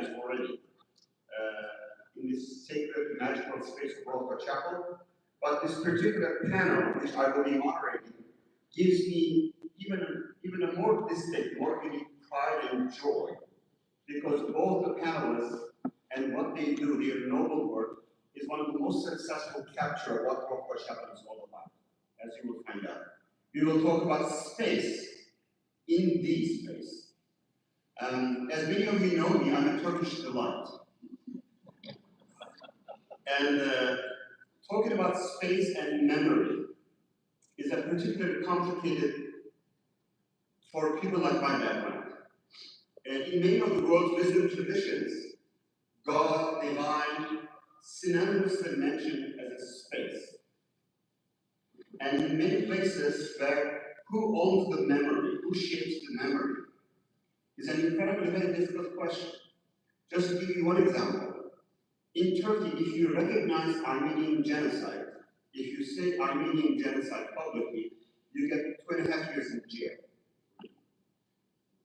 event already in this sacred, magical space of Rothko Chapel. But this particular panel, which I will be moderating, gives me even a more distinct, more unique pride and joy, because both the panelists and what they do, their noble work, is one of the most successful capture of what Rothko Chapel is all about, as you will find out. We will talk about space in the space. As many of you know me, I'm a Turkish delight. And talking about space and memory is a particularly complicated for people like my background. And in many of the world's wisdom traditions, God, divine, synonymously mentioned as a space. And in many places where who owns the memory, who shapes the memory, is an incredibly very difficult question. Just to give you one example, in Turkey, if you recognize Armenian genocide, if you say Armenian genocide publicly, you get 2.5 years in jail.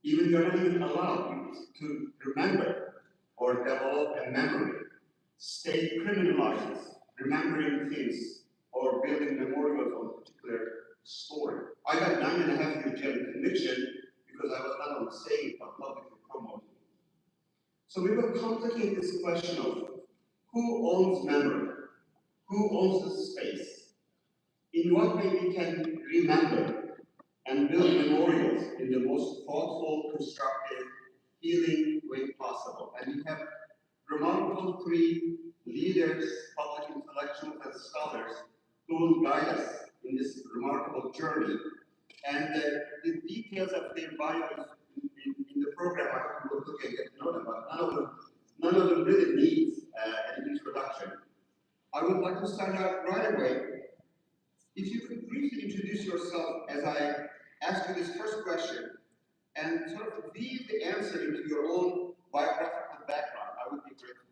Even you're not even allowed to remember or develop a memory. State criminalizes remembering things or building memorials on a particular story. I got 9.5 years jail conviction because I was not only saying but publicly promoting. So we will complicate this question of who owns memory, who owns the space, in what way we can remember and build memorials in the most thoughtful, constructive, healing way possible. And we have remarkable three leaders, public intellectuals, and scholars who will guide us in this remarkable journey. And the details of their bios in the program, I hope you will look and get to know them, but none of them really needs an introduction. I would like to start out right away. If you could briefly introduce yourself as I ask you this first question, and sort of weave the answer into your own biographical background, I would be grateful.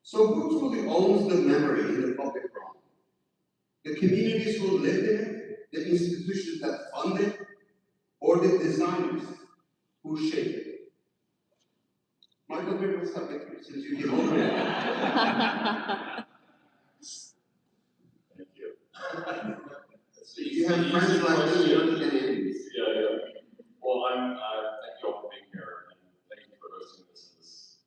So who truly owns the memory in the public realm? The communities who lived in it, the institutions that fund it, or the designers who shape it? Michael, we will start with you, since you came over. Thank you. So you have friends like me, you don't need any enemies. Yeah. Well, thank you all for being here, and thank you for hosting this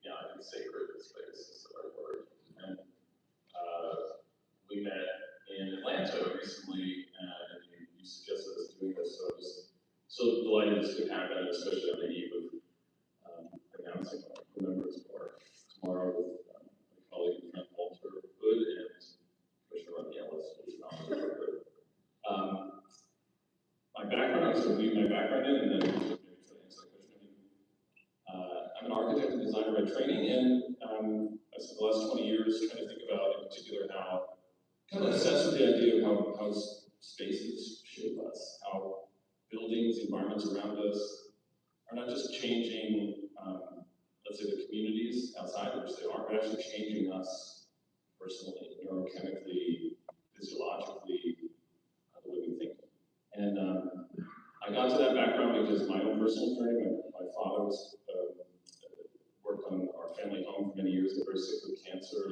I think sacred space is the right word. And we met in Atlanta recently, and you suggested us doing this, so I was so delighted this could happen, especially on the eve of announcing our remembrance part tomorrow with my colleague and friend Walter Hood and Commissioner Rodney Ellis, which is not really good. My background, so leave my background in, and then maybe try to answer that question. I'm an architect and designer by training, and I spent the last 20 years trying to think about, in particular, how kind of obsessed with the idea of how spaces shape us, how buildings, environments around us are not just changing, let's say, the communities outside, which they are, but actually changing us personally, neurochemically, physiologically, the way we think. And I got to that background because my own personal journey, my father was worked on our family home for many years, got very sick with cancer,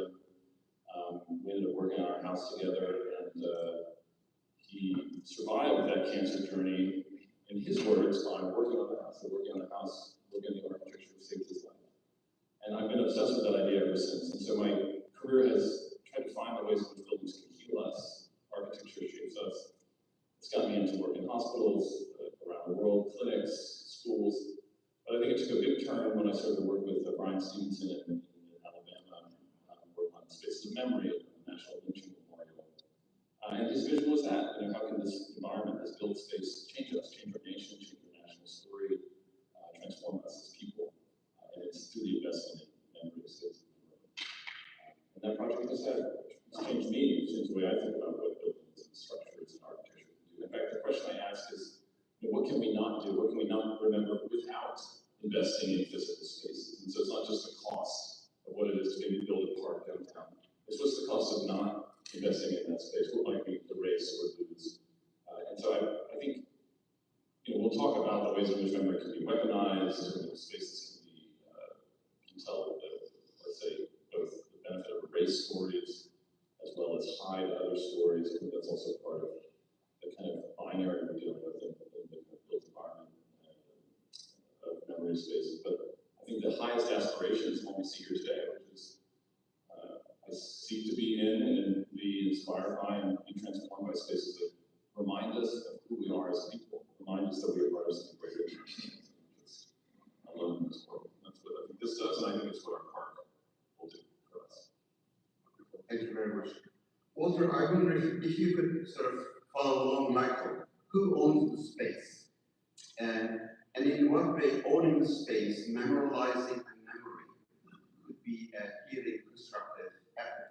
and we ended up working on our house together, and he survived that cancer journey, in his words, by working on the house, working on the architecture saved his life. And I've been obsessed with that idea ever since. And so my career has tried to find the ways in which buildings can heal us, architecture shapes us. It's got me into work in hospitals around the world, clinics, schools. But I think it took a big turn when I started to work with Brian Stevenson in Alabama, working on spaces of memory at the National Lynching Memorial. And his vision was that, how can this environment, this built space, change us, change our nation, change our national story, transform us as people. And it's through the investment in memory, space, and memory. And that project has changed me, it's changed the way I think about what buildings and structures and architecture can do. In fact, the question I ask is, what can we not do? What can we not remember without investing in physical spaces? And so it's not just the cost of what it is to maybe build a park downtown. It's what's the cost of not investing in that space? What might we erase or lose? And so I think we'll talk about the ways in which memory can be weaponized, and spaces can be spaces. But I think the highest aspiration is what we see here today, which is I seek to be in and be inspired by and be transformed by spaces that remind us of who we are as people, remind us that we are part of something greater than ourselves. I love this world. That's what I think this does, and I think it's what our park will do for us. Thank you very much. Walter, I wonder if you could sort of follow along Michael. Who owns the space? And in what way owning the space, memorializing a memory, could be a healing, constructive effort?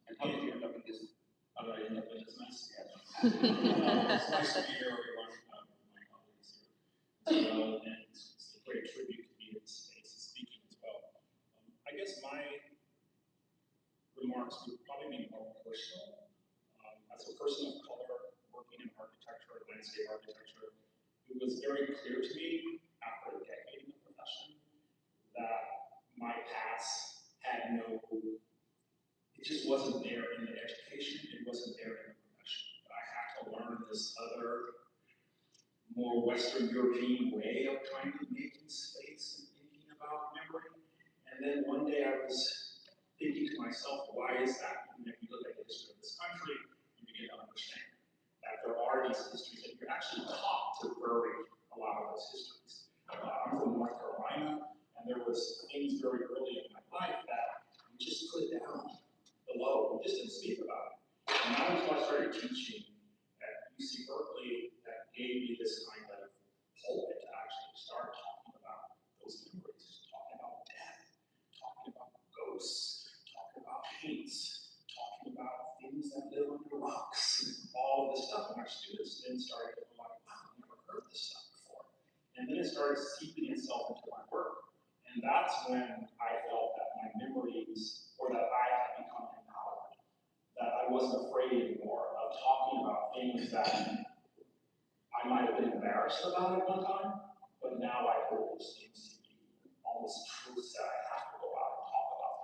And how did you end up in this? How did I end up in this mess? It's nice to be here, everyone. My colleagues here as well, and it's a great tribute to be in this space and speaking as well. I guess my remarks would probably be more personal. As a person of color working in architecture, landscape architecture, it was very clear to me after a decade in the profession that my past had no, it just wasn't there in the education, it wasn't there in the profession. I had to learn this other, more Western European way of trying to make space and thinking about memory. And then one day I was thinking to myself, why is that? And if you look at the history of this country, you begin to understand that there are these histories that you're actually taught to bury a lot of those histories. I'm from North Carolina, and there was things very early in my life that we just put down below. We just didn't speak about it. And now until I started teaching at UC Berkeley, that gave me this kind of pulpit to actually start talking about those memories, talking about death, talking about ghosts, talking about paints, talking about things that live under rocks, all of this stuff. And our students then started to go like, wow, I've never heard this stuff before. And then it started seeping itself into my work. And that's when I felt that my memories, or that I had become empowered, that I wasn't afraid anymore of talking about things that I might have been embarrassed about at one time, but now I hold those things to be almost truths that I have to go out and talk about.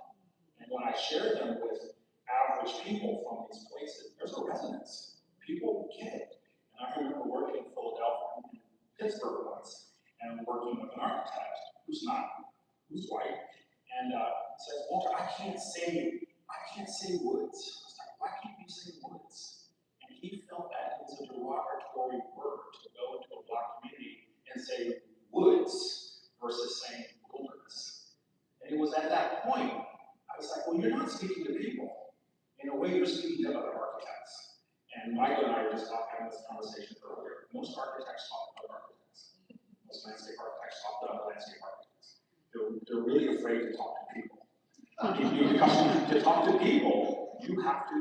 And when I share them with average people from these places, there's a resonance. People get it. And I remember working in Philadelphia and Pittsburgh once, and working with an architect who's white, and says, Walter, I can't say woods. I was like, why can't you say woods? And he felt that it was a derogatory word to go into a Black community and say woods versus saying wilderness. And it was at that point, I was like, well, you're not speaking to people. In a way, you're speaking to other architects. And Michael and I were just having this conversation earlier. Most architects talk about architects. Most landscape architects talk about landscape architects. They're really afraid to talk to people. To talk to people, you have to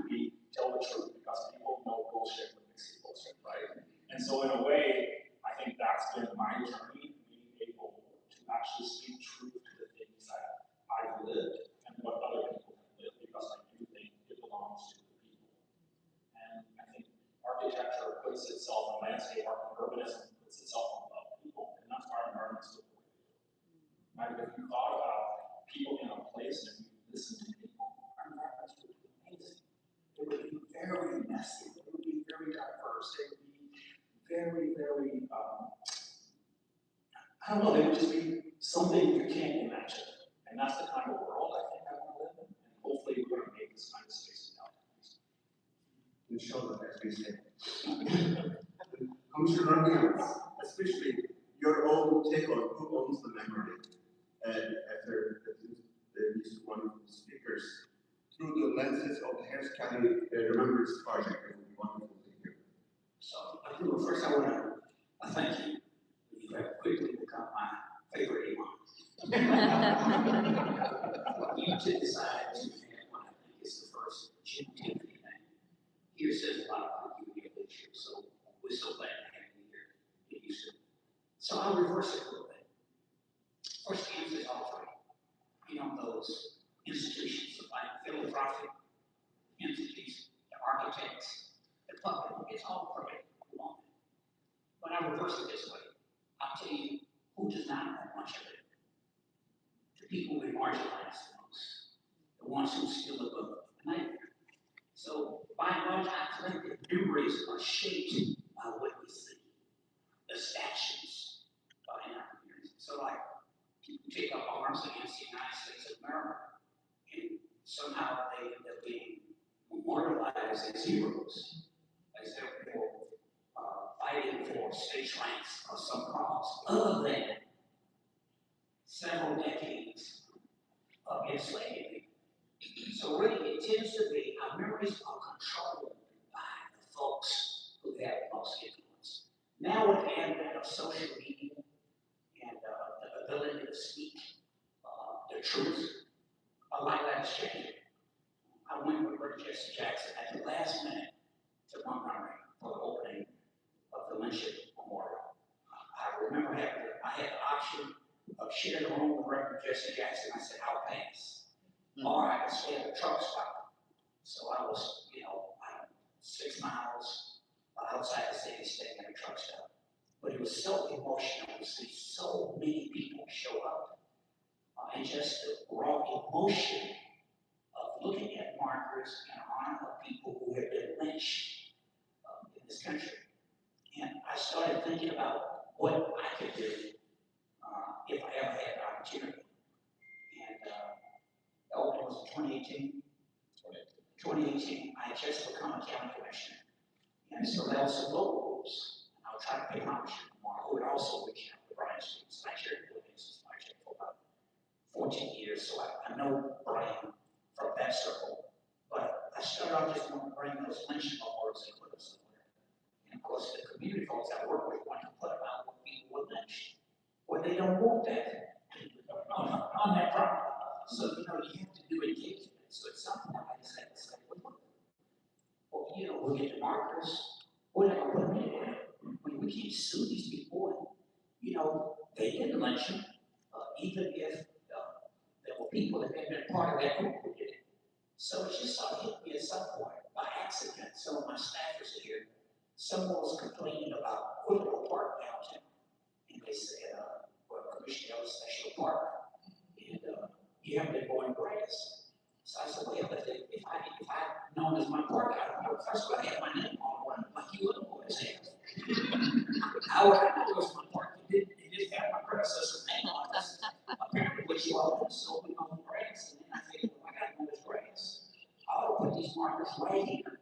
tell the truth, because people know bullshit when they see bullshit, right? And so in a way, I think that's been my journey, being able to actually speak truth to the things that I've lived and what other people have lived, because I do think it belongs to the people. And I think architecture puts itself, and landscape art and urbanism puts itself above people, and that's why our environments look the way they do. Right? If you thought about people in a place and you listen to people, our environments would be amazing. It would be very messy, it would be very diverse, it would be very, very, I don't know, they would just be something you can't imagine. And that's the kind of world I think I want to live in, and hopefully we're going to make this kind of space now. Inshallah, as we say. Commissioner Rodney, especially your own take on who owns the memory, and after these wonderful speakers, through the lenses of the Harris County Remembrance Project, it would be wonderful to hear. So, first I want to thank you. You have quickly become my favorite imam. You to decide to have what I think is the first Juneteenth event. Here says a lot about you and your leadership, so we're so glad to have you here. You should. So I'll reverse it a little bit. First answer is all three. You know, those institutions like philanthropic entities, the architects, the public, it's all three along. But I reverse it this way. I'll tell you who does not know much of it. The people we marginalize the most, the ones who still live above the nightmare. So by and large, I think that memories are shaped by what we see. The statues like people take up arms against the United States of America, and somehow they end up being memorialized as heroes, as they were fighting for states' rights or some cause other than several decades of enslavement. So really, it tends to be our memories are controlled by the folks who have the most influence. Now with the advent of social media and the ability to speak the truth, a lot of that is changing. I went with Rick Jesse Jackson at the last minute to Montgomery for the opening of the lynching memorial. I remember I had the option of sharing a room with Reverend Jesse Jackson. I said, I'll pass. Or I could stay at the truck stop. So I was, 6 miles outside the city staying at a truck stop. But it was so emotional to see so many people show up. And just the raw emotion of looking at markers in honor of people who have been lynched in this country. And I started thinking about what I could do if I ever had the opportunity. And it was 2018. 2018, I had just become a county commissioner. And so that was some local rules. And I'll try to pay homage to tomorrow, who would also reach out to Brian students. I chaired the business project for about 14 years, so I know Brian from that circle. But I started off just wanting to bring those lynching awards and put them somewhere. And of course, the community folks I work with want to put them out when people were lynched. Well, they don't want that on that property. So, you have to do engagement. So at some point, I decided to say, well, we'll get the markers, whatever, put them anywhere. We can't sue these people. And, they didn't lynch them, even if there were people that had been part of that group who did it. So it just sort of hit me at some point, by accident. Some of my staffers here, someone was complaining about Woodrow Park downtown. And they said, well, Commissioner Ellis National Park, and you haven't been mowing grass. So I said, well, if I'd known as my park, first of all, I had my name on one, like you little boys have. How would I know it was my park? It didn't have my predecessor's name on it. Apparently, what you all did is so we mow the grass. And then I figured, well, I got to mow this grass. I'll put these markers right here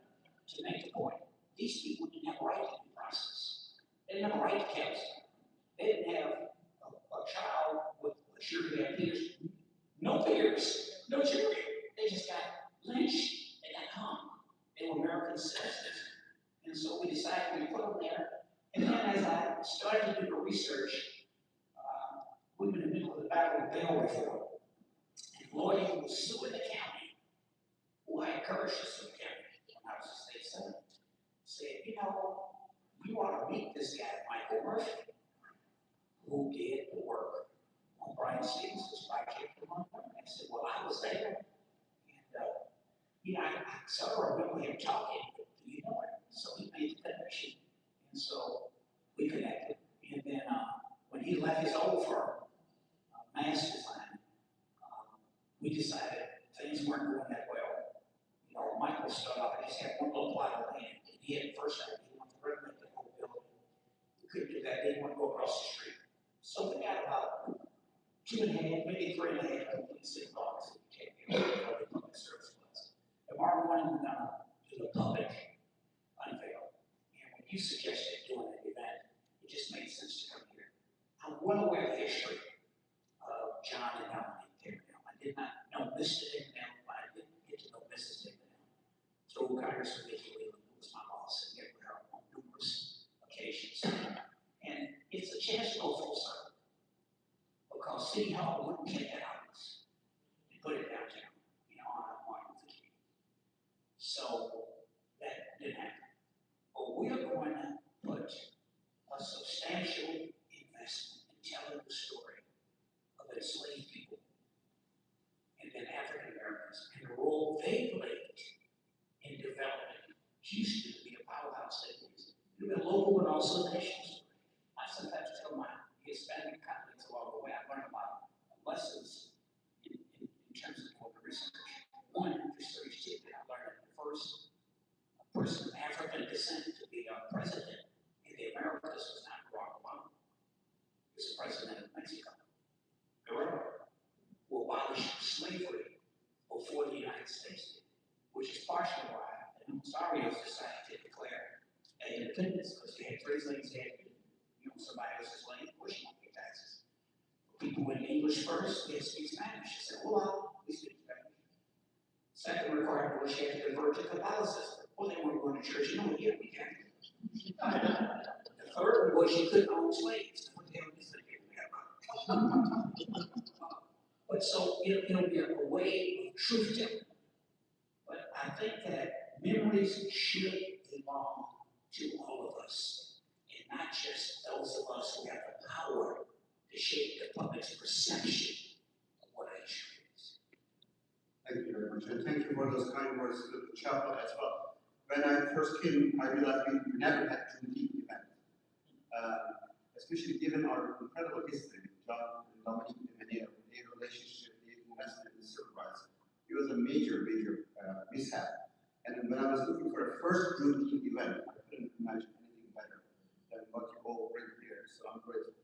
to make the point. These people didn't have a right to due process. They didn't have a right to counsel. They didn't have a child with surely had peers. No peers, no jury. They just got lynched. They got hung. They were American citizens. And so we decided we put them there. And then as I started to do the research, we were in the middle of the battle of bail reform. And Lloyd was suing the county, who I encouraged to sue the county when I was a state senator. Said, we want to meet this guy, Michael Murphy, who did the work on Brian Stevens' project in Montgomery. I said, well, I was there. And, I sort of remember him talking, do you know him? So he made the connection. And so we connected. And then when he left his old firm, Mass Design, we decided things weren't going that well. Michael started off and just had one little plot of land. He had the first time he wanted to renovate the whole building. We couldn't do that. They didn't want to go across the street. So we got about 2.5, maybe 3.5 complete city blocks that we take the public service was. Tomorrow morning, we're going to do the public unveil. And when you suggested doing an event, it just made sense to come here. I'm well aware of the history of John and Dominic Dignam. I did not know Mr. Dignam, but I didn't get to know Mrs. Dignam. Through Congressman Vicki Wheeler, who was my boss, and met with her on numerous occasions. And it's a chance to go full circle. Because City Hall wouldn't take that out of us and put it downtown, on Martin Luther King. So that didn't happen. But we are going to put a substantial investment in telling the story of enslaved people and then African Americans and the role they played in developing Houston to be a powerhouse city. It's been local but also national. I sometimes tell my Hispanic colleagues along the way, I learned about lessons in terms of corporate research. One, just so you I learned the first person of African descent to be a president in the Americas was not Barack Obama. He was the president of Mexico. raise things had, somebody else's land, of course you don't pay taxes. People went English first, they speak Spanish. I said, well, we speak Spanish. Second requirement was you had to convert to Catholicism. Well, they weren't going to church. Yeah, we can. The third was you couldn't own slaves. What the hell is that? But so it'll be a way of truth telling. But I think that memories should belong to all of us, and not just those of us who have the power to shape the public's perception of what a history is. Thank you very much, and thank you for those kind words to the chapel as well. When I first came, I realized we never had a Juneteenth event, especially given our incredible history with John and Dominique and their relationship, their investment in civil rights. It was a major mishap. And when I was looking for a first Juneteenth event, I couldn't imagine anything better than what you all bring here. So I'm grateful.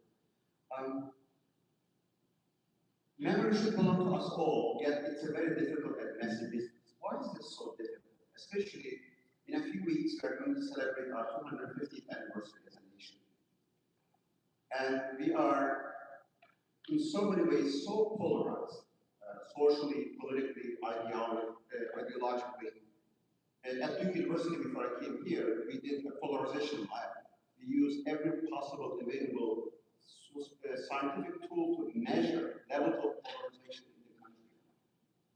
Memory should belong to us all, yet it's a very difficult and messy business. Why is this so difficult? Especially in a few weeks, we are going to celebrate our 250th anniversary as a nation. And we are, in so many ways, so polarized, socially, politically, ideologically. And at Duke University, before I came here, we did a polarization lab. We used every possible available scientific tool to measure levels of polarization in the country.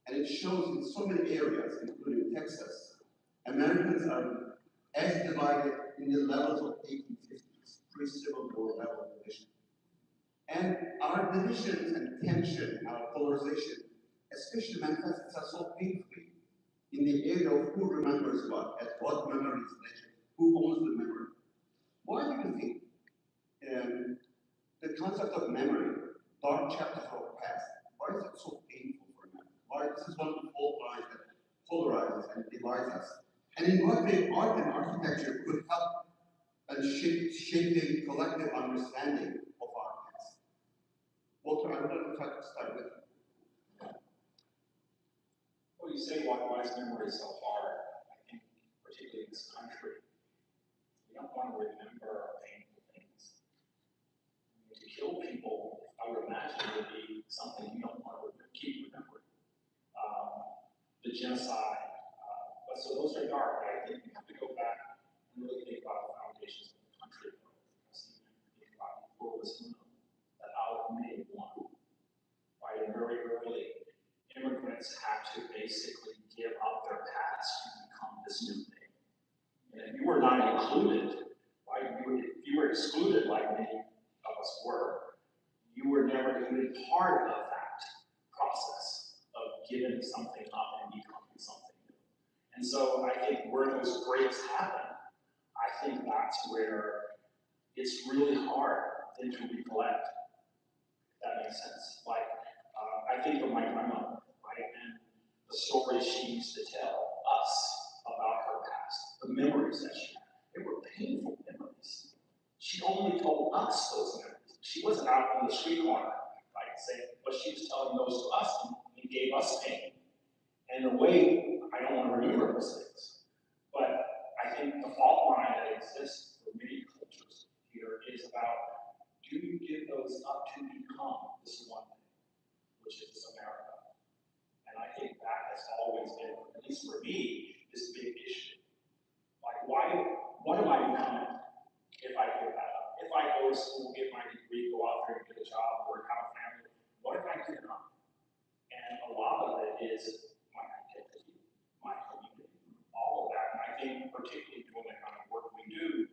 And it shows in so many areas, including Texas, Americans are as divided in the levels of 1850s, pre-Civil War level division. And our divisions and tension, our polarization, especially manifests itself so painfully in the area of who remembers what, and what memory is legend, who owns the memory. Why do you think the concept of memory, dark chapters of the past, why is it so painful for me? Why this is one of the fault lines that polarizes and divides us? And in what way art and architecture could help and shape the collective understanding of our past? Walter, I would like to start with you. Well, you say why is memory so hard? I think, particularly in this country, we don't want to remember painful things. I mean, to kill people, I would imagine, would be something you don't want to keep remembering. The genocide, but so those are dark. I think we have to go back and really think about the foundations of the country. Because even think about pluralism, that out of May 1, right, and very early, immigrants have to basically give up their past to become this new thing. And if you were not included, right, if you were excluded like many of us were, you were never even part of that process of giving something up and becoming something new. And so I think where those breaks happen, I think that's where it's really hard then to recollect. If that makes sense. Like, I think of my grandmother, right, and the stories she used to tell us about her past, the memories that she had. They were painful memories. She only told us those memories. She wasn't out on the street corner, right, saying, but she was telling those to us and gave us pain. And in a way, I don't want to remember those things. But I think the fault line that exists for many cultures here is about, do you give those up to become this one thing, which is this America? And I think that has always been, at least for me, this big issue. Like, what am I becoming if I give that up? If I go to school, get my degree, go out there and get a job, work, have a family, what if I give it up? And a lot of it is my identity, my community, all of that. And I think particularly doing the kind of work we do,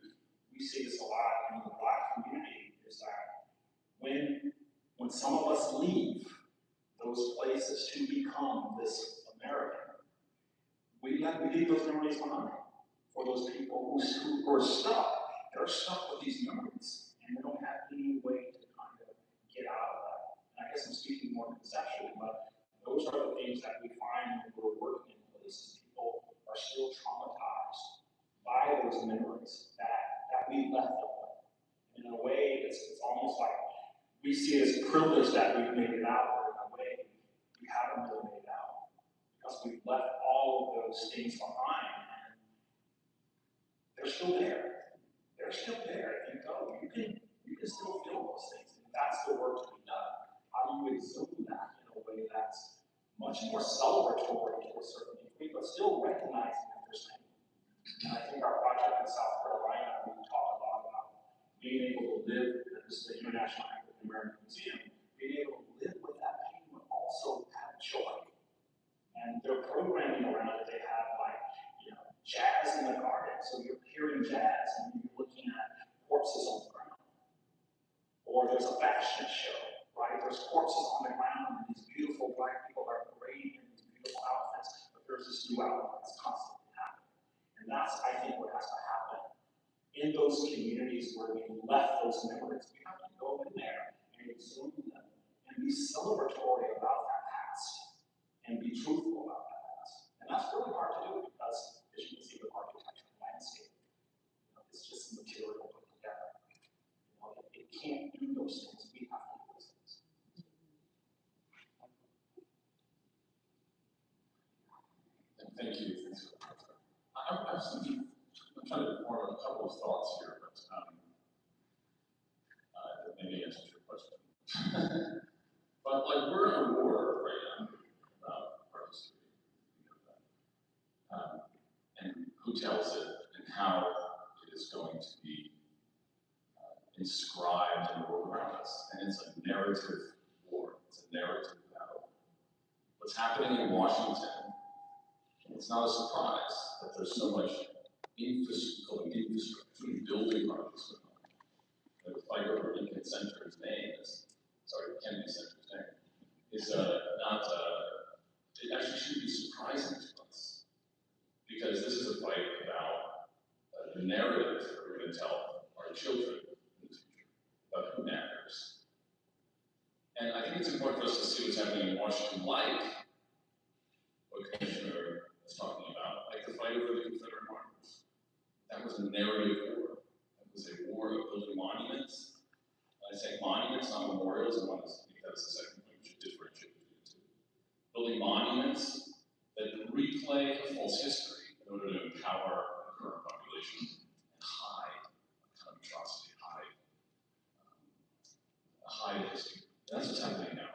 we see this a lot in the Black community, is that when some of us leave those places to become this American, we leave those memories behind for those people who are stuck. They're stuck with these memories, and they don't have any way to kind of get out of that. And I guess I'm speaking more conceptually, but those are the things that we find when we're working in places. People are still traumatized by those memories that we left them with. And in a way, it's almost like we see it as privilege that we've made it out, but in a way, we haven't really made it out. Because we've left all of those things behind, and they're still there. They're still there. You go, you can still feel those things. And that's the work to be done. How do you exhume that in a way that's much more celebratory to a certain degree, but still recognizing that there's pain? And I think our project in South Carolina, we talk a lot about being able to live, this is the International African American Museum, being able to live with that pain, but also have joy. And their programming around it, they have like, jazz in the garden. So you're hearing jazz and you're looking at corpses on the ground. Or there's a fashion show, right? There's corpses on the ground and these beautiful black people are parading in these beautiful outfits, but there's this new outfit that's constantly happening. And that's, I think, what has to happen in those communities where we left those memories. We have to go in there and exhume them and be celebratory about that past and be truthful about that past. And that's really hard to do because, as you can see, with architecture and landscape, it's just material put together. It can't do those things. We have to do those things. Thank you. I'm trying to form a couple of thoughts here, but that maybe answers your question. But like we're in a war right now about our history, and who tells it, and how it is going to be inscribed in the world around us. And it's a narrative war. It's a narrative battle. What's happening in Washington, it's not a surprise that there's so much infrastructure, building projects going on. The fight over Lincoln Center's name Kennedy Center's name, is not, it actually should be surprising to us. Because this is a fight about the narrative that we're going to tell our children in the future about who matters. And I think it's important for us to see what's happening in Washington, like what Commissioner was talking about, like the fight over the Confederate martyrs. That was a narrative war. That was a war of building monuments. I say monuments, not memorials, and I think that was the second point we should differentiate between the two. Building monuments that replay a false history in order to empower the current population and hide kind of atrocity, hide history. And that's what's happening now.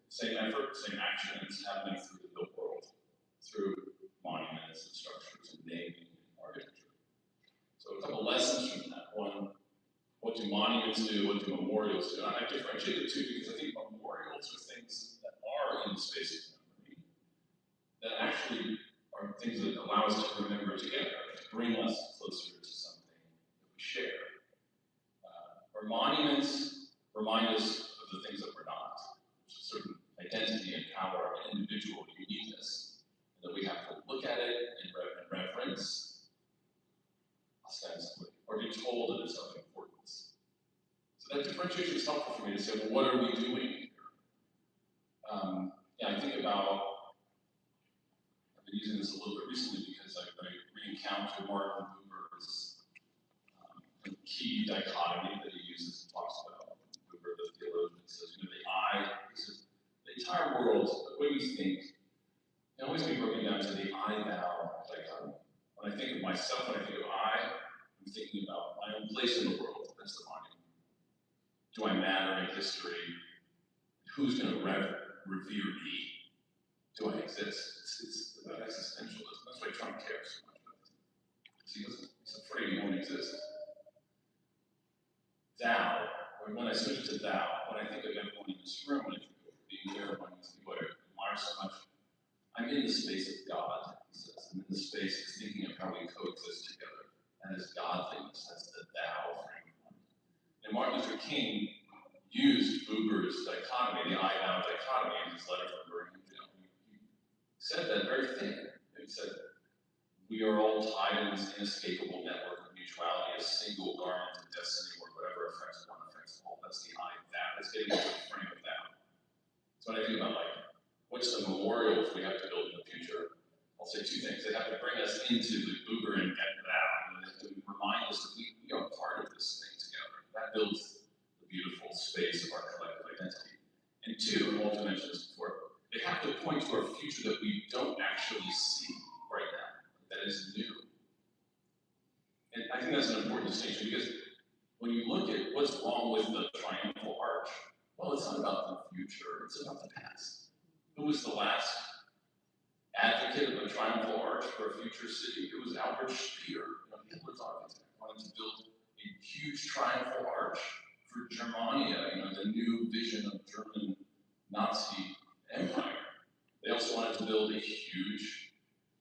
Same effort, same action, and it's happening through the built world, through monuments and structures and naming and architecture. So a couple lessons from that. One, what do monuments do? What do memorials do? And I differentiate the two because I think memorials are things that are in the space of memory that actually are things that allow us to remember together, to bring us closer to something that we share. Or monuments remind us of the things that we're not, which is a certain identity and power and individual uniqueness, and that we have to look at it in reverence, ostensibly, or be told that it's of importance. So that differentiation is helpful for me to say, well, what are we doing here? I think about, I've been using this a little bit recently because I re-encountered Martin Buber's key dichotomy that he uses and talks about. Buber, the theologian, says, the entire world, the way we think, can always be broken down to the I-thou dichotomy. When I think of myself, when I think of I'm thinking about my own place in the world. That's the monument. Do I matter in history? Who's going to revere me? Do I exist? It's about existentialism. That's why Trump cares so much about it. He's afraid he won't exist. Thou, or when I switch to thou, when I think of everyone in this room, when I think of being here among these people I admire so much, I'm in the space of God, he says. I'm in the space of thinking of how we coexist together. And as godliness, that's the thou framework. And Martin Luther King used Buber's dichotomy, the I-thou dichotomy, in his letter from Birmingham Jail. He said that very thing. He said, we are all tied in this inescapable network of mutuality, a single garment of destiny where whatever affects one affects all. That's the I-thou. That's getting into the frame of thou. So when I think about what's the memorials we have to build in the future, I'll say two things. They have to bring us into the Buber and thou, and they have to remind us that we are part of this thing together. That builds the beautiful space of our collective identity. And two, and Walter mentioned this before, they have to point to our future that we don't actually see right now, that is new. And I think that's an important distinction because not about the future, it's about the past. Who was the last advocate of a triumphal arch for a future city? It was Albert Speer, Hitler's architect, wanted to build a huge triumphal arch for Germania, the new vision of German Nazi empire. They also wanted to build a huge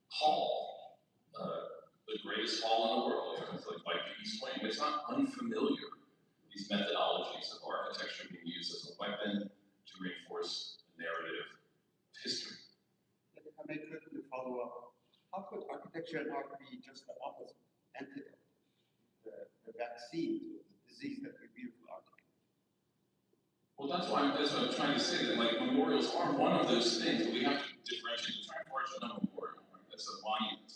hall, the greatest hall in the world, like the East Wing. It's not unfamiliar, these methodologies of architecture being used as a weapon to reinforce the narrative of history. If I may quickly follow up, how could architecture and art be just the opposite antidote, the vaccine to the disease that we beautiful architecture? Well, that's what I'm trying to say, that like memorials are one of those things, but we have to differentiate. The triumphal arch is not a memorial, right? That's a monument.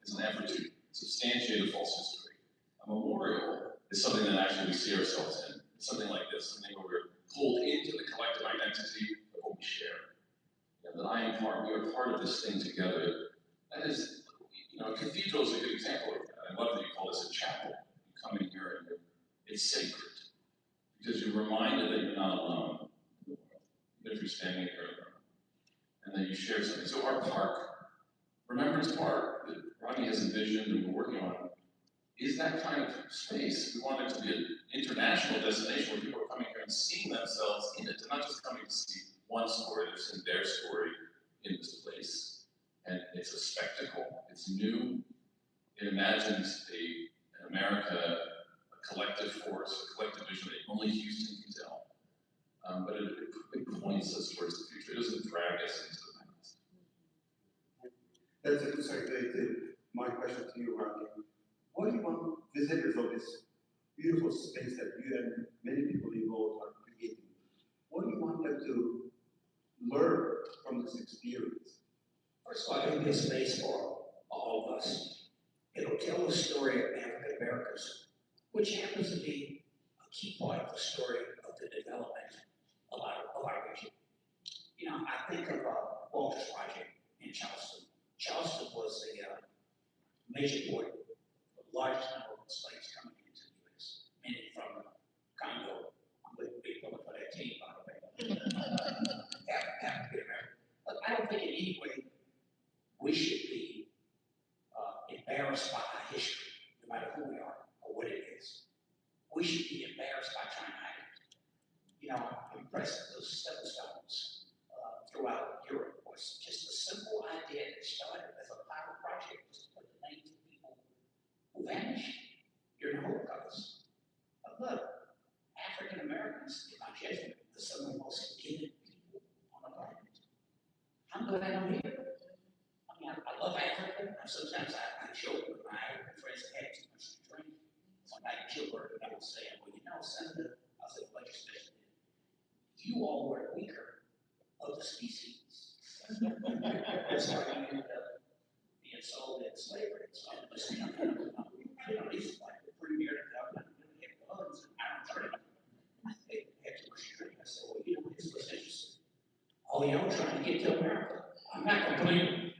It's an effort to substantiate a false history. A memorial is something that actually we see ourselves in. It's something like this, something where we're pulled into the collective identity of what we share. That I am part, we are part of this thing together. That is, a cathedral is a good example of that. I love that you call this a chapel. You come in here and it's sacred. Because you're reminded that you're not alone in the world, even if you're standing here alone, and that you share something. So our park, Remembrance Park, that Rodney has envisioned and we're working on, is that kind of space. We want it to be an international destination where people are coming here and seeing themselves in it. They're not just coming to see one story, they're seeing their story in this place. And it's a spectacle, it's new. It imagines an America, a collective force, a collective vision that only Houston can tell. But it points us towards the future. It doesn't drag us into the past. That's a good segue to my question to you, Rodney. What do you want visitors of this beautiful space that you and many people involved are creating? What do you want them to learn from this experience? First of all, it'll be a space for all of us. It'll tell the story of African Americans, which happens to be a key part of the story of the development of our region. I think of Walter's project in Charleston. Charleston was the major port, the largest number of slaves coming into the U.S., many from Congo. I'm going to be pulling for that team, by the way. African American. But I don't think in any way we should be embarrassed by our history, no matter who we are or what it is. We should be embarrassed by trying to hide it. I'm impressed with those stepstones throughout Europe was just a simple idea that started as a pilot project, just to put the names of people who vanished during the Holocaust. But look, African Americans, in my judgment, are some of the most gifted people on the planet. I'm glad I'm here. I love Africa. Sometimes I joke with my African friends that had too much to drink. So I joke and I would say, well, Senator, I was at the legislature, you all were weaker of the species. That's why you ended up being sold into slavery. So I'm just, he's like the premier of the government, had guns, and I don't drink. They had too much to drink. I said, well, this was interesting. Oh, y'all trying to get to America? I'm not complaining.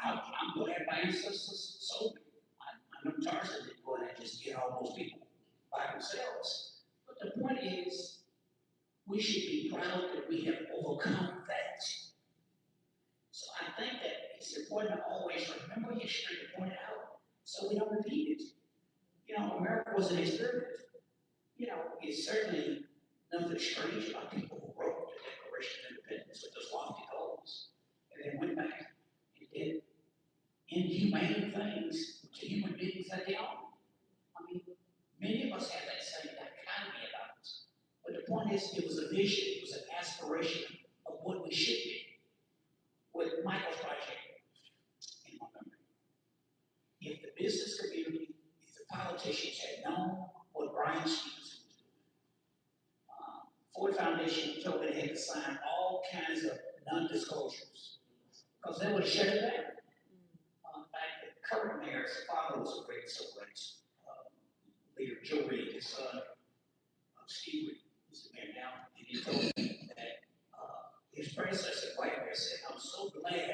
I'm glad my ancestors sold me. I know Tarzan didn't go in and just get all those people by themselves. But the point is, we should be proud that we have overcome that. So I think that it's important to always remember history and point it out so we don't repeat it. America was an experiment. It's certainly nothing strange about people who wrote the Declaration of Independence with those lofty goals and then went back and did inhumane things to human beings that they own. Many of us have that same dichotomy about us. But the point is, it was a vision, it was an aspiration of what we should be. With Michael's project in Montgomery, if the business community, if the politicians had known what Brian Stevens was doing, Ford Foundation told me they had to sign all kinds of non-disclosures because they would have shut it down. The current mayor's father was a great civil rights leader, Joe Reed, his son, Steve Reed, who's the mayor now, and he told me that his predecessor, white mayor, said, I'm so glad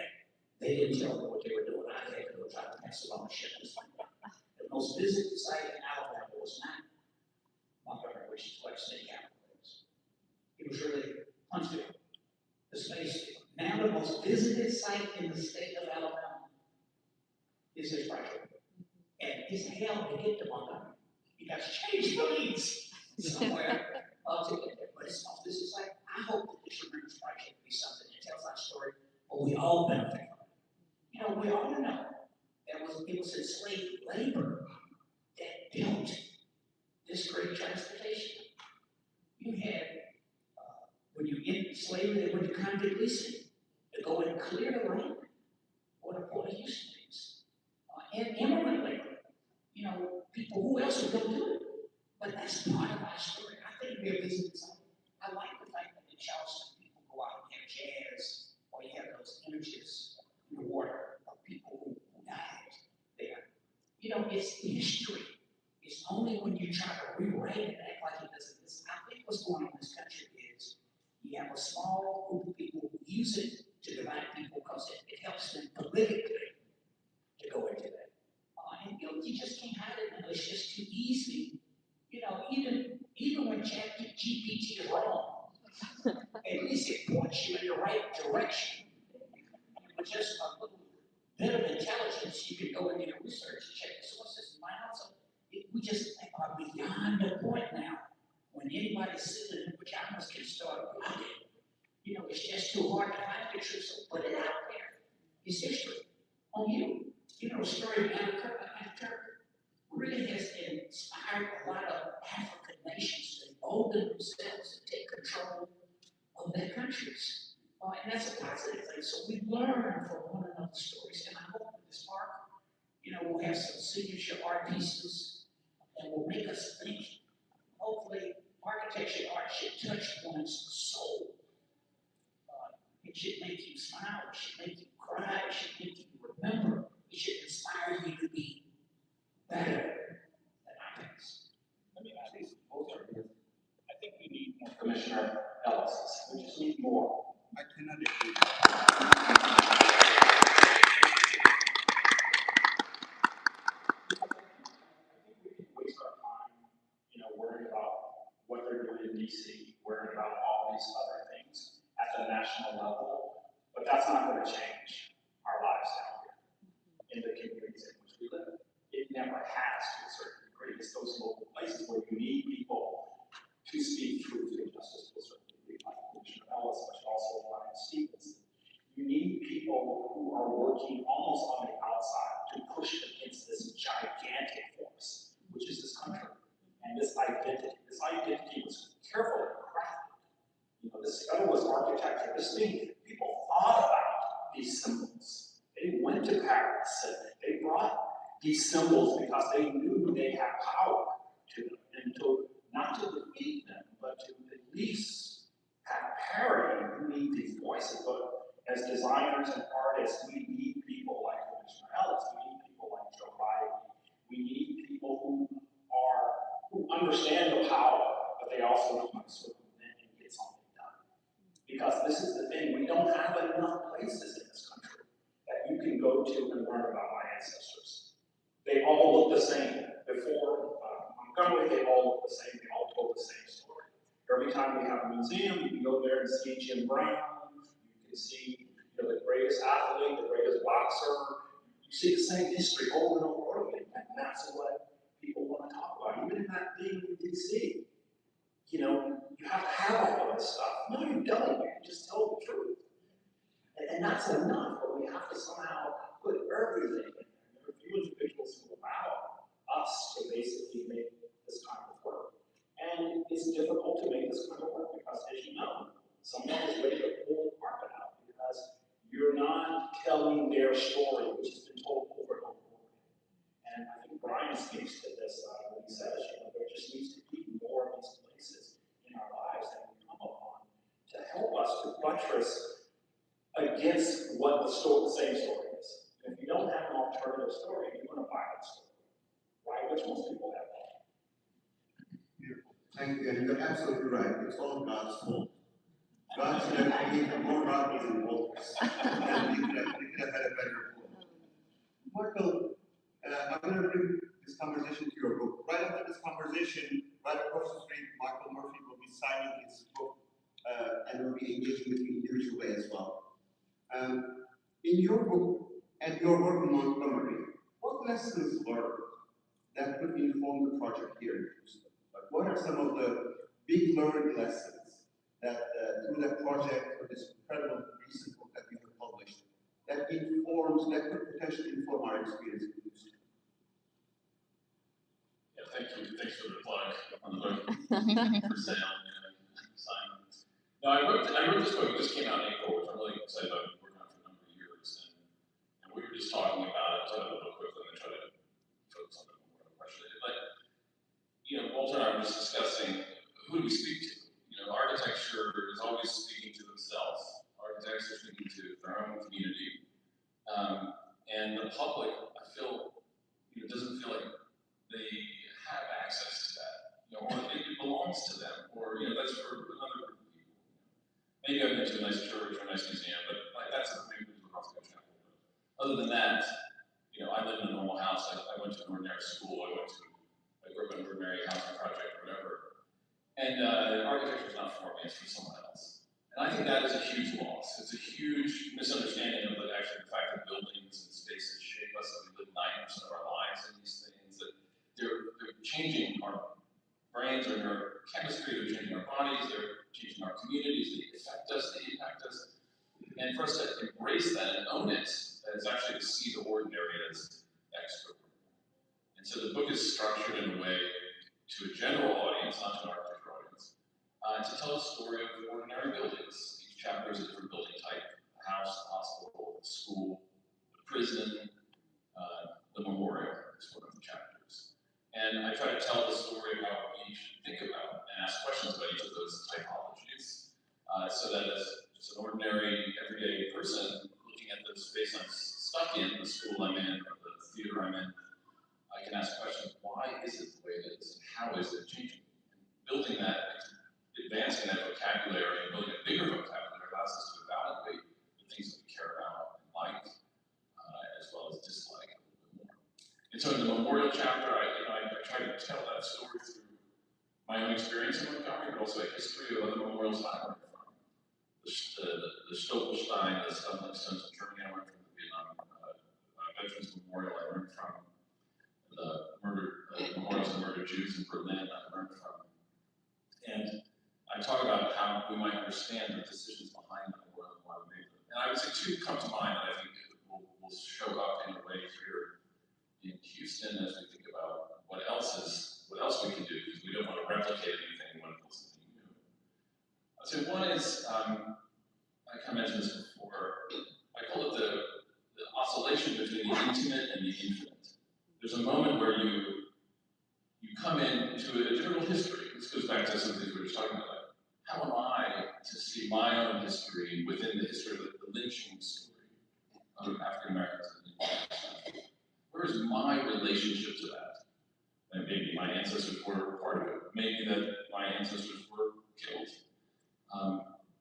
they didn't tell me what they were doing. I had to go try to pass along shit. The most visited site in Alabama was not Montgomery, which is what state capital is. It was really Huntsville, the space. Now the most visited site in the state of Alabama is this project. And it's hell to get to Montgomery. You got to change lanes somewhere to get there. But it's off this is like, I hope that this remembrance project will be something that tells our story, but we all benefit from it. You know, we all know that it was enslaved labor that built this great transportation. You had, when you get slavery, they went to convict leasing to go and clear the land for the Port of Houston things. And immigrant labor. You know, people, who else would go do it? But that's part of our story. I think we're visiting something. I like the fact that in Charleston, people go out and have jazz, or you have those images in the water of people who died there. You know, it's history. It's only when you try to rewrite it and act like it doesn't exist. I think what's going on in this country is you have a small group of people who use it to divide people because it helps them politically to go into that. And you know, you just can't hide it now. It's just too easy. You know, even when GPT is wrong, at least it points you in the right direction. With just a little bit of intelligence, you can go and do your research and check the sources and find out. So we just are beyond the point now when anybody's sitting in the pajamas can start blogging. You know, it's just too hard to find the truth, so put it out there. It's history on you. You know, the story of Anna Turk really has inspired a lot of African nations to embolden themselves to take control of their countries. And that's a positive thing. So we learn from one another's stories. And I hope that this park, you know, we'll have some signature art pieces that will make us think. Hopefully, architecture art should touch one's soul. It should make you smile. It should make you cry. It should make you remember. It should inspire you to be better than our past. Let me ask you, both are here. I think we need more Commissioner Ellis. We just need more. I cannot agree. Waste our time, you know, worrying about what they're doing in DC, worrying about all these other things at the national level, but that's not going to change our lives down here in the communities in which we live. It never has to a certain degree. It's those local places where you need people to speak truth and justice to a certain degree, like Commissioner Ellis, but also Brian Stevens. You need people who are working almost on the outside to push against this gigantic force, which is this country, and this identity. This identity was carefully crafted. You know, this Federalist architecture, this thing, people thought about these symbols. They went to Paris and they brought these symbols because they knew they had power to them, and to not to defeat them, but to at least have parity. We need these voices, but as designers and artists, we need people like Commissioner Ellis. We need people like Joe Biden. We need people who understand the power, but they also know how to circumvent and get something done. Because this is the thing, we don't have enough places in this country that you can go to and learn about my ancestors. They all look the same. Before Montgomery, they all look the same. They all told the same story. Every time we have a museum, you can go there and see Jim Brown. You can see, you know, the greatest athlete, the greatest boxer. You see the same history over and over again, and that's what people want to talk about. Even in that thing in DC, you know, you have to have all of this stuff. No, you don't. You can just tell the truth, and that's enough. But we have to somehow put everything in there. There are a few individuals who allow us to basically make this kind of work, and it's difficult to make this kind of work because, as you know, someone is ready to pull the carpet out because you're not telling their story, which has been told over and over again. And I think Brian speaks to this when he says, you know, there just needs to be more of these places in our lives that we come upon to help us to buttress against what the same story is. And if you don't have an alternative story, you're going to buy that story. Right? Which most people have that. Beautiful. Thank you. And you're absolutely right. It's all God's fault. God should have made more Rodneys and Walters. And we could have had a better point. Michael, I'm going to bring this conversation to your book. Right after this conversation, right across the street, Michael Murphy will be signing his book, and we'll be engaging with you in individual way as well. In your book, at your work in Montgomery, what lessons learned that could inform the project here in Houston? Like, what are some of the big learned lessons that through that project or this incredible recent book that you have published that could potentially inform our experience in Houston? Yeah, thank you. Thanks for the plug on the book for sale. No, I wrote this book. It just came out in April, which I'm really excited about. I've been working on it for a number of years, and we were just talking about it. So I will look quickly and try to focus on it more questions. But Walter and I were just discussing who do we speak to. Architecture is always speaking to themselves. Architects are speaking to their own community, and the public, I feel, doesn't feel like they have access to that, or it belongs to them, or that's for another group of people. Maybe I've been to a nice church or a nice museum, but that's maybe the Rothko Chapel. Other than that, I live in a normal house. I went to an ordinary school. I grew up in an ordinary housing project or whatever. And architecture is not for me; it's for someone else. And I think that is a huge loss. It's a huge misunderstanding of the fact that buildings and spaces shape us. That we live 90% of our lives in these things. That they're changing our brains or neurochemistry. They're changing our bodies. They're changing our communities. They affect us. They impact us. And for us to embrace that and own it, is actually to see the ordinary as extraordinary. And so the book is structured in a way to a general audience, not to an architecture audience, to tell a story of ordinary buildings. Each chapter is a different building type: a house, a hospital, a school, the prison, the memorial is one of the chapters. And I try to tell the story of how we should think about and ask questions about each of those typologies, so that as just an ordinary, everyday person looking at the space I'm stuck in, the school I'm in, or the theater I'm in, I can ask questions: why is it the way it is? How is it changing? And building that, advancing that vocabulary, and building a bigger vocabulary allows us to evaluate the things that we care about and like, as well as dislike a little bit more. And so in the memorial chapter, I try to tell that story through my own experience in Montgomery, but also a history of other memorials I learned from. The Stolperstein, the stumbling stones of Germany, I learned from the Vietnam Veterans Memorial, I learned from the memorials of murdered Jews in Berlin, I learned from. And I talk about how we might understand the decisions behind the memorial and why we made them. And I would say two come to mind that I think will show up in a way here in Houston as we think about what else we can do, because we don't want to replicate anything, we want to build something new. I'd say one is, I kind of mentioned this before, I call it the oscillation between the intimate and the infinite. There's a moment where you come into a difficult history. This goes back to some things we were just talking about. How am I to see my own history within the history of the lynching story of African Americans? Where is my relationship to that? And maybe my ancestors were part of it. Maybe that my ancestors were killed.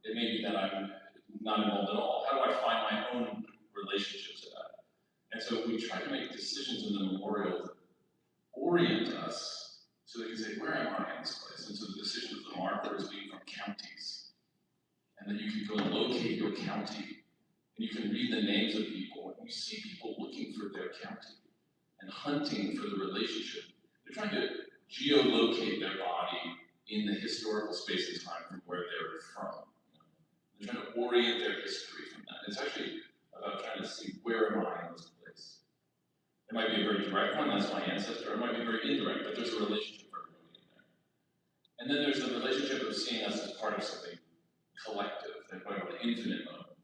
It may be that I'm not involved at all. How do I find my own relationship to that? And so we try to make decisions in the memorial that orient us so they can say, where am I in this place? And so the decision of the markers being from counties. And then you can go and locate your county, and you can read the names of people, and you see people looking for their county and hunting for the relationship. They're trying to geolocate their body in the historical space and time from where they're from. They're trying to orient their history from that. It's actually about trying to see, where am I in this place? It might be a very direct one, that's my ancestor. It might be very indirect, but there's a relationship for everybody in there. And then there's the relationship of seeing us as part of something collective, what I call the infinite mode.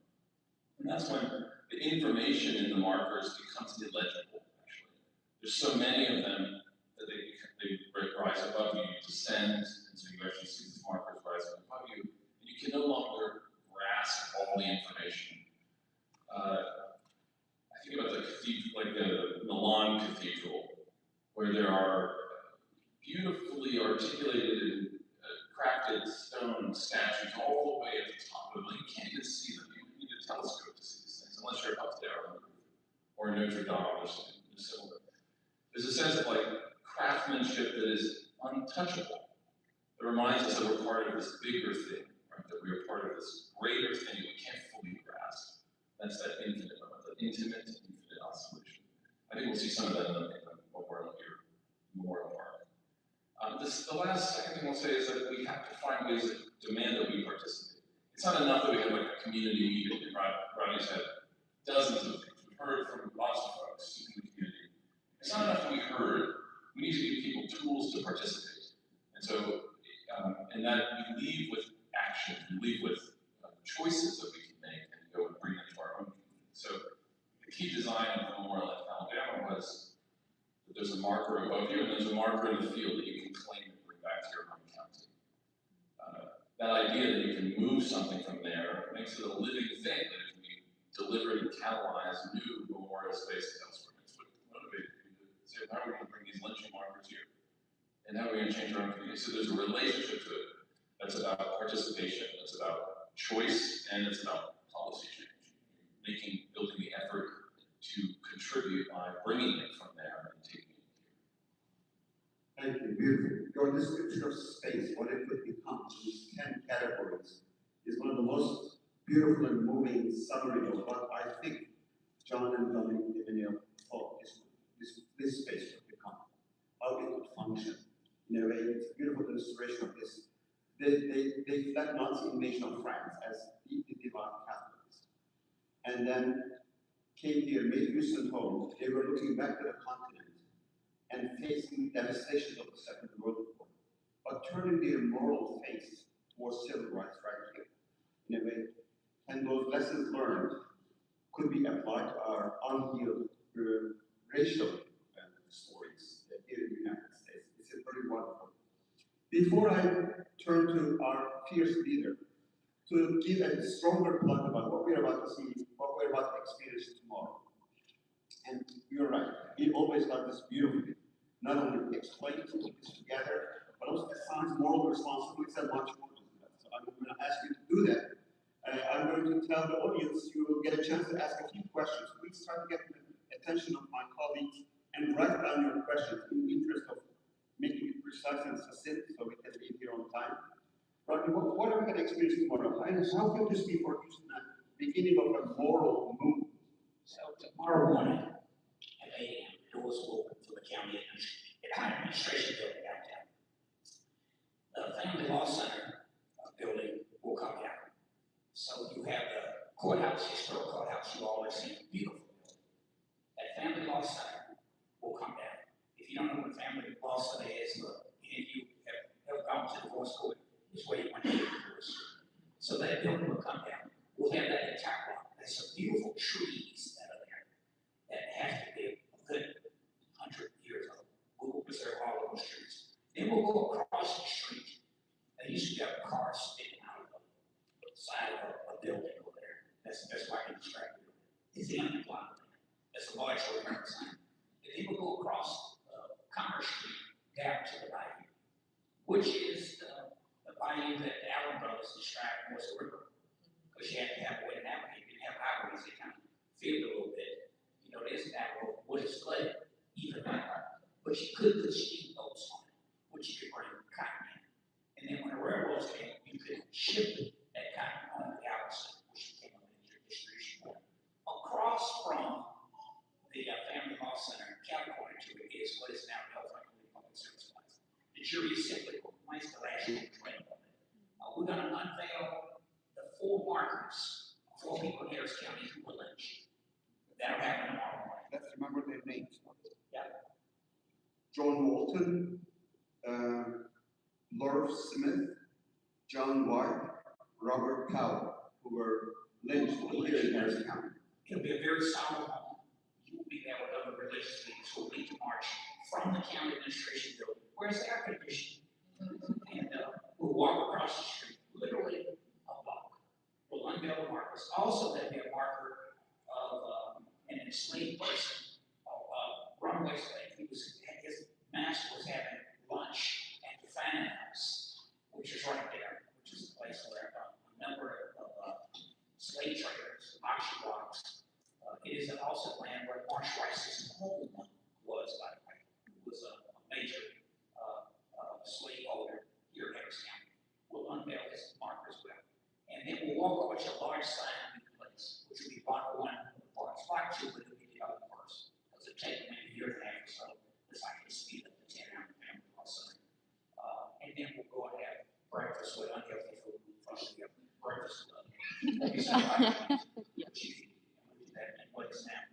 And that's when the information in the markers becomes illegible, actually. There's so many of them that they rise above you, you descend, and so you actually see these markers rising above you, and you can no longer grasp all the information. I think about the cathedral, like the Milan Cathedral, where there are beautifully articulated and crafted stone statues all the way at the top of it. You can't even see them. You need a telescope to see these things, unless you're up there on the roof, or Notre Dame or something similar. There's a sense of craftsmanship that is untouchable. It reminds us that we're part of this bigger thing, right? That we are part of this intimate, infinite oscillation. I think we'll see some of that in the Memorial here, Memorial Park. The last second thing we'll say is that we have to find ways that demand that we participate. It's not enough that we have like a community meeting, and Rodney's had dozens of things. We've heard from lots of folks in the community. It's not enough that we heard. We need to give people tools to participate. And so, and that we leave with action, we leave with choices that we can make and go and bring them to our own community. So the key design of the memorial in Alabama was that there's a marker above you and there's a marker in the field that you can claim and bring back to your home county. That idea that you can move something from there makes it a living thing, that it can be delivered and catalyze new memorial spaces elsewhere. It's what motivated me to say, how are we going to bring these lynching markers here? And how are we going to change our own community? So there's a relationship to it that's about participation, that's about choice, and it's about policy change. Building the effort to contribute by bringing it from there and taking it here. Thank you, beautiful. Your description of space, what it could become, these 10 categories, is one of the most beautiful and moving summary of what I think John and Daniel thought this space would become, how it would function. In a way, it's a beautiful illustration of this. They fled Nazi invasion of France as deeply devout Catholics, and then came here, made Houston home. They were looking back to the continent and facing devastation of the Second World War, but turning their moral face towards civil rights right here, in a way. And those lessons learned could be applied to our unhealed racial stories here in the United States. It's very wonderful. Before I turn to our fierce leader, to give a stronger plug about what we're about to see, what we're about to experience tomorrow. And you're right, he always does this beautifully. Not only explains this together, but also assigns moral responsibilities and much more than that. So I'm going to ask you to do that. I'm going to tell the audience you will get a chance to ask a few questions. Please try to get the attention of my colleagues and write down your questions in the interest of making it precise and succinct so we can leave here on time. Rodney, what are we going to experience tomorrow? And how could this be for Houston the beginning of a moral movement? So tomorrow morning at 8 a.m., the doors will open for the county administration building downtown. The Family Law Center building will come down. So you have the courthouse, historic courthouse, you all have seen, beautiful building. That Family Law Center will come down. If you don't know what Family Law Center is, look, if you have ever gone to the divorce court, it's where you want to get divorced. So that building will come down. We'll have that entire block. There's some beautiful trees that are there that have to be a good 100 years old. We will preserve all of those trees. Then we'll go across the street. They used to have cars sticking out of the side of a building over there. That's why I can distract you. It's the empty block. That's a large remembrance sign. And then we'll go across Commerce Street down to the bayou, which is the bayou that the Allen brothers described was a river. Because you had to have a way to navigate. You didn't have highways, they kind of filled a little bit. You know, there's that road was flooded, even that. But you could put speedboats on it, which you could bring cotton in. And then when the railroads came, you could ship that cotton on the Allison, which became a major distribution point. Across from the Family Law Center, counterpoint to it is what is now the Health Public Service Plaza. The jury is simply when's the last train of it. We're going to unveil the 4 markers for people in Harris County who were lynched. That'll happen tomorrow morning. Let's remember their names. Yeah. John Walton, Laura Smith, John White, Robert Powell, who were lynched here in Harris County. It'll be a very solemn moment. You will be there with other religious leaders who will lead the march from the county administration building. Where's the air conditioning? And we'll walk across the street, literally a block. We'll unveil the markers. Also, there'll be a marker of an enslaved person, runaway slave. His master was having lunch at the Fannin House, which is right there, which is a place where a number of slave traders, auction blocks. It is also land where Marsh Rice's home was, by the way, who was a major slaveholder here in Harris County. We'll unveil his marker as well. And then we'll walk over to a large sign in place, which will be block 1 of the parks. part two would be the other person, because it takes maybe a year and a half or so, it's like to speed up the 10-hour family also. And then we'll go and have breakfast with unhealthy food, first we have breakfast with unhealthy food. And what is now.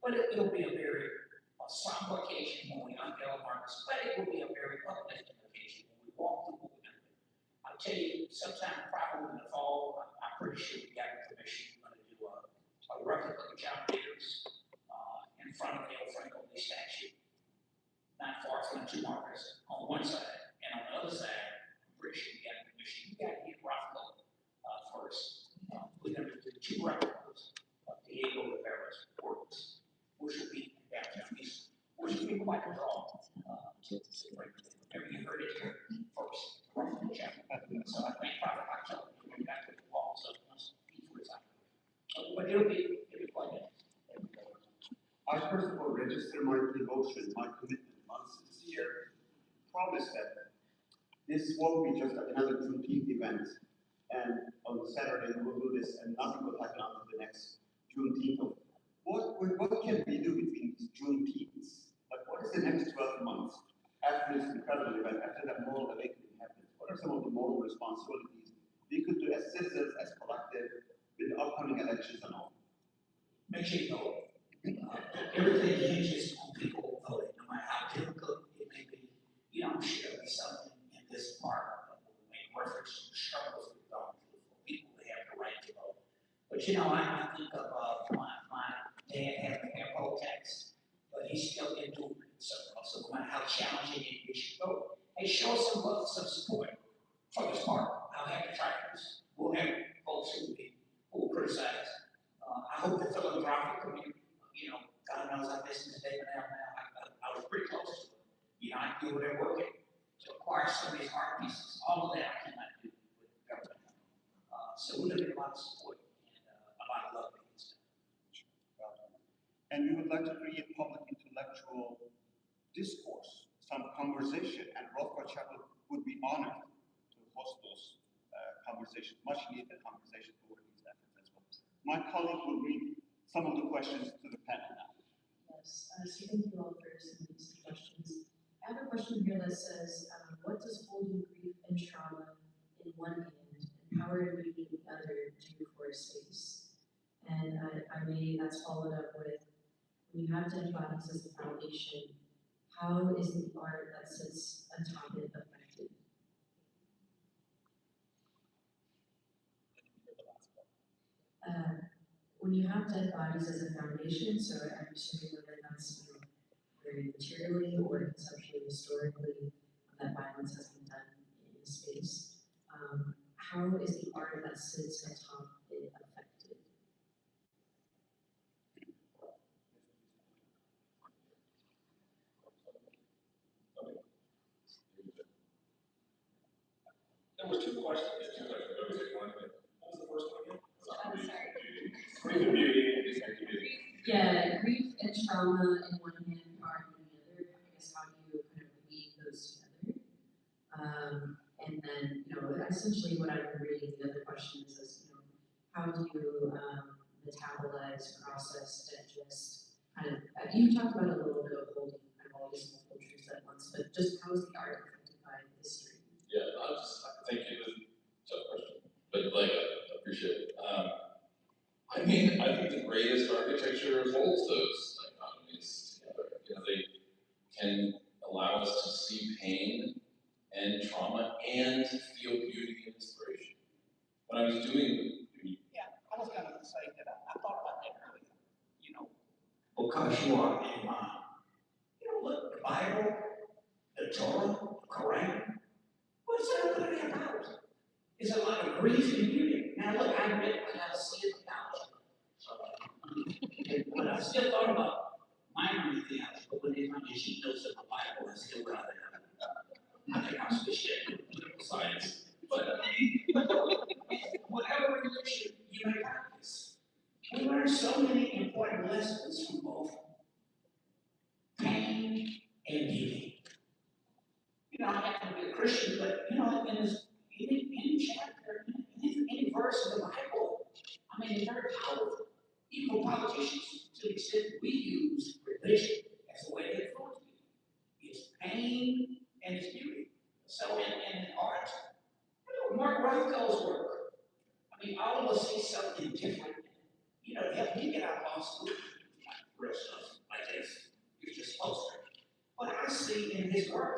But it'll be a very somber occasion when we unveil markers, but it will be a very uplifting occasion when we walk through what we're going to do. I'll tell you, sometime probably in the fall, I'm pretty sure we got permission. We're going to do a replica of John Peters in front of the old Franco Lee statue, not far from the two markers on one side, and on the other side, I'm pretty sure we got permission. We got to get Rothko first. We're going to do two replicas of Diego Rivera's works, which will be in downtown Houston, which will be quite a draw. Remember, you heard it here first, Rothko Chapel. So I think probably October, we got to put the walls up once before it's out. But it'll be quite nice. I first of all register my devotion, my commitment, my sincere promise that this won't be just another Juneteenth event, and on Saturday we'll do this, and nothing will happen until the next Juneteenth. What can we do between these Juneteenths? Like, what is the next 12 months after this incredible event, after that moral awakening happens? What are some of the moral responsibilities we could do as citizens, as collective, with the upcoming elections and all? Make sure you know everything hinges on people voting, no matter how difficult it may be. You know, I'm sure there'll be something in this part that will make reference to the struggles we've gone through for people to have the right to vote. But you know, I think of my dad had a poll tax, but he's still enduring. So no matter how challenging it is, you vote. Hey, show some love, some support for this part. I'll have detractors. We'll have folks who will criticize. I hope the philanthropic community, you know, God knows I listen to David now. I was pretty close to it. You know, I do what they're working to acquire some of these art pieces. All of that I cannot do with the government. So we're going to get a lot of support and a lot of love. And we would like to create public intellectual discourse, some conversation, and Rothko Chapel would be honored to host those conversations, much needed conversations over these efforts as well. My colleague will read some of the questions to the panel now. Yes, so thank you all for some of these questions. I have a question here that says, what does holding grief and trauma in one hand and power in reading the other do for a space? And that's followed up with, when you have dead bodies as the foundation, how is the art that sits atop it affected? When you have dead bodies as a foundation, so I'm assuming whether that's very materially or conceptually, historically, that violence has been done in a space, how is the art that sits atop it affected? There were two questions. What was the first one again? I'm sorry. Grief and beauty. Yeah, grief and trauma in one hand, power in the other. I guess how do you kind of weave those together? And then, you know, essentially what I've been reading, the other question is, you know, how do you metabolize, process, digest, kind of, you talked about a little bit of holding kind of all these multiple truths at once, but just how is the art affected by history? Yeah, thank you. That's a tough question, but like, I appreciate it. I mean, I think the greatest architecture holds those dichotomies together. You know, they can allow us to see pain and trauma and feel beauty and inspiration. When I was doing, I was going to say that I thought about that earlier. You know, because you are a mom. You know, look, the Bible, the Torah, the Quran, what's everybody about? It's a lot of grief and beauty. Now look, I admit I got to see it theology. But I still thought about minor theology, but when they find the sheet notes of the Bible, I still got it. I think I'm still sharing science. But whatever religion you may practice, we learn so many important lessons from both pain and beauty. You know, I happen to be a Christian, but you know, in any chapter, any verse of the Bible, I mean, it's very powerful. Even politicians Rothko's work. I mean, all of us see something different. You know, help me get out of law school. Real stuff like this. You're just supposed to. But I see in his work